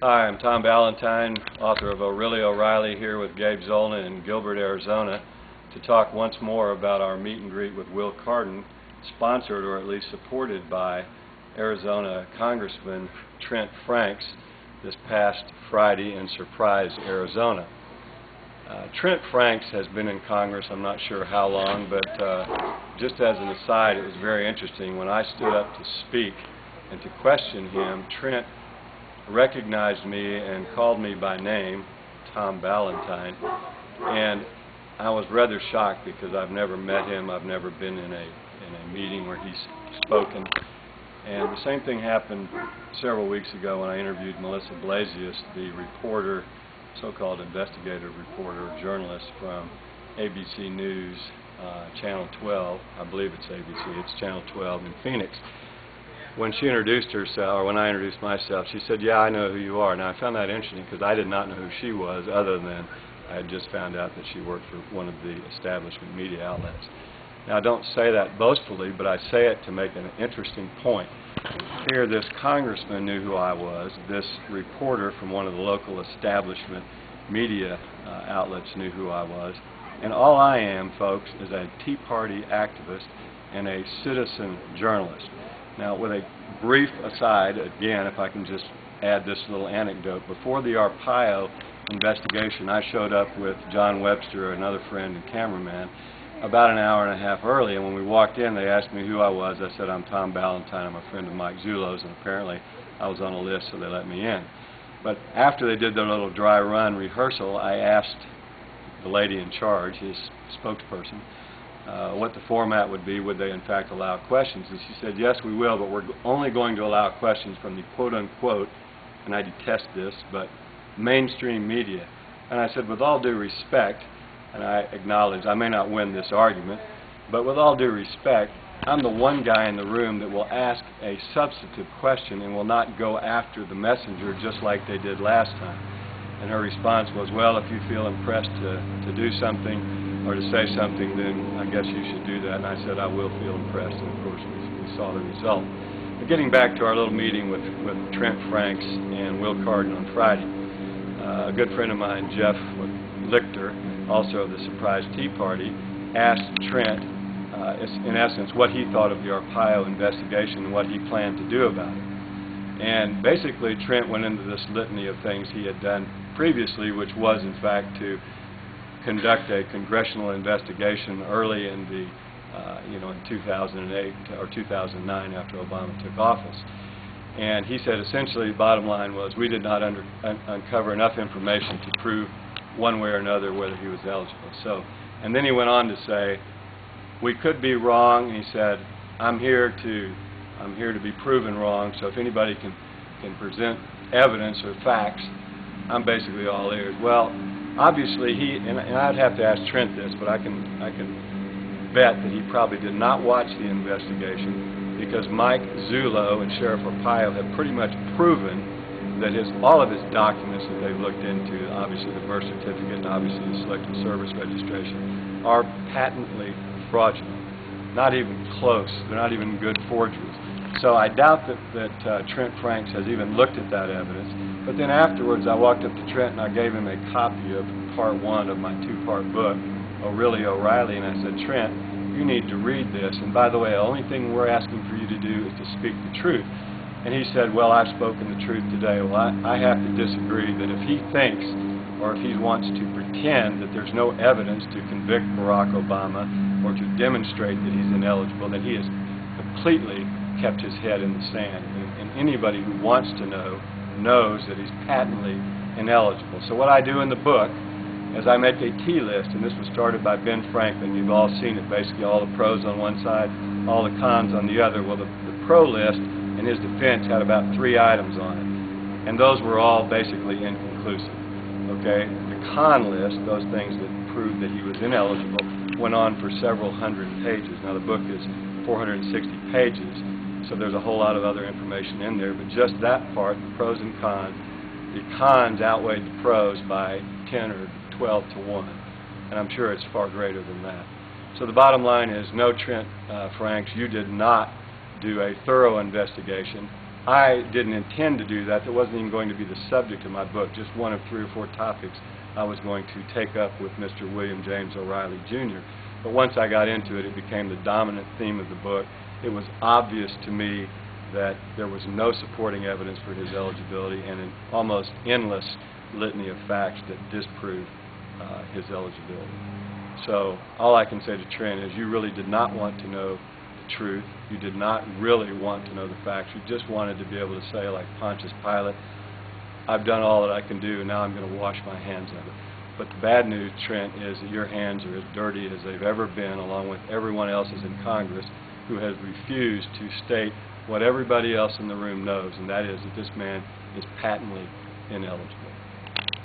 Hi, I'm Tom Balantyne, author of O'Reilly O'Reilly, here with Gabe Zolna in Gilbert, Arizona, to talk once more about our meet and greet with Will Cardin, sponsored or at least supported by Arizona Congressman Trent Franks this past Friday in Surprise, Arizona. Trent Franks has been in Congress, I'm not sure how long, but just as an aside, it was very interesting. When I stood up to speak and to question him, Trent recognized me and called me by name, Tom Balantyne, and I was rather shocked because I've never met him. I've never been in a meeting where he's spoken. And the same thing happened several weeks ago when I interviewed Melissa Blasius, the reporter, so-called investigative reporter, journalist from ABC News, Channel 12. I believe it's ABC. It's Channel 12 in Phoenix. When she introduced herself, or when I introduced myself, she said, "Yeah, I know who you are." Now, I found that interesting because I did not know who she was, other than I had just found out that she worked for one of the establishment media outlets. Now, I don't say that boastfully, but I say it to make an interesting point. Here, this congressman knew who I was. This reporter from one of the local establishment media outlets knew who I was. And all I am, folks, is a Tea Party activist and a citizen journalist. Now, with a brief aside, again, if I can just add this little anecdote, before the Arpaio investigation, I showed up with John Webster, another friend and cameraman, about an hour and a half early, and when we walked in, they asked me who I was. I said, "I'm Tom Balantyne. I'm a friend of Mike Zullo's," and apparently I was on a list, so they let me in. But after they did their little dry run rehearsal, I asked the lady in charge, his spokesperson, what the format would be. Would they in fact allow questions? And she said, "Yes, we will, but we're only going to allow questions from the quote-unquote," and I detest this, but mainstream media. And I said, "With all due respect," and I acknowledge I may not win this argument, but with all due respect, I'm the one guy in the room that will ask a substantive question and will not go after the messenger just like they did last time. And her response was, "Well, if you feel impressed to do something or to say something, then I guess you should do that." And I said, "I will feel impressed," and of course we saw the result. But getting back to our little meeting with Trent Franks and Will Cardin on Friday, a good friend of mine, Jeff Lichter, also of the Surprise Tea Party, asked Trent, in essence, what he thought of the Arpaio investigation and what he planned to do about it. And basically, Trent went into this litany of things he had done previously, which was, in fact, to conduct a congressional investigation early in the, in 2008 or 2009 after Obama took office. And he said essentially the bottom line was we did not uncover enough information to prove one way or another whether he was eligible. So, and then he went on to say, "We could be wrong," and he said, I'm here to be proven wrong, so if anybody can present evidence or facts, I'm basically all ears." Well, obviously and I'd have to ask Trent this, but I can bet that he probably did not watch the investigation, because Mike Zullo and Sheriff Arpaio have pretty much proven that all of his documents that they've looked into, obviously the birth certificate and obviously the Selective Service Registration, are patently fraudulent. Not even close. They're not even good forgeries. So I doubt that Trent Franks has even looked at that evidence. But then afterwards I walked up to Trent and I gave him a copy of part one of my two-part book, O'Reilly O'Reilly, and I said, "Trent, you need to read this. And by the way, the only thing we're asking for you to do is to speak the truth." And he said, "Well, I've spoken the truth today." Well, I have to disagree that if he thinks or if he wants to pretend that there's no evidence to convict Barack Obama or to demonstrate that he's ineligible, then he has completely kept his head in the sand. And anybody who wants to know knows that he's patently ineligible. So what I do in the book is I make a T list, and this was started by Ben Franklin. You've all seen it, basically all the pros on one side, all the cons on the other. Well, the pro list in his defense had about 3 items on it, and those were all basically inconclusive. Okay? The con list, those things that proved that he was ineligible, went on for several hundred pages. Now the book is 460 pages, so there's a whole lot of other information in there, but just that part, the pros and cons, the cons outweighed the pros by 10 or 12 to 1, and I'm sure it's far greater than that. So the bottom line is, no, Trent Franks, you did not do a thorough investigation. I didn't intend to do that. That wasn't even going to be the subject of my book, just one of 3 or 4 topics I was going to take up with Mr. William James O'Reilly, Jr. But once I got into it, it became the dominant theme of the book. It was obvious to me that there was no supporting evidence for his eligibility and an almost endless litany of facts that disprove his eligibility. So all I can say to Trent is you really did not want to know the truth. You did not really want to know the facts. You just wanted to be able to say, like Pontius Pilate, I've done all that I can do, and now I'm going to wash my hands of it. But the bad news, Trent, is that your hands are as dirty as they've ever been, along with everyone else's in Congress who has refused to state what everybody else in the room knows, and that is that this man is patently ineligible.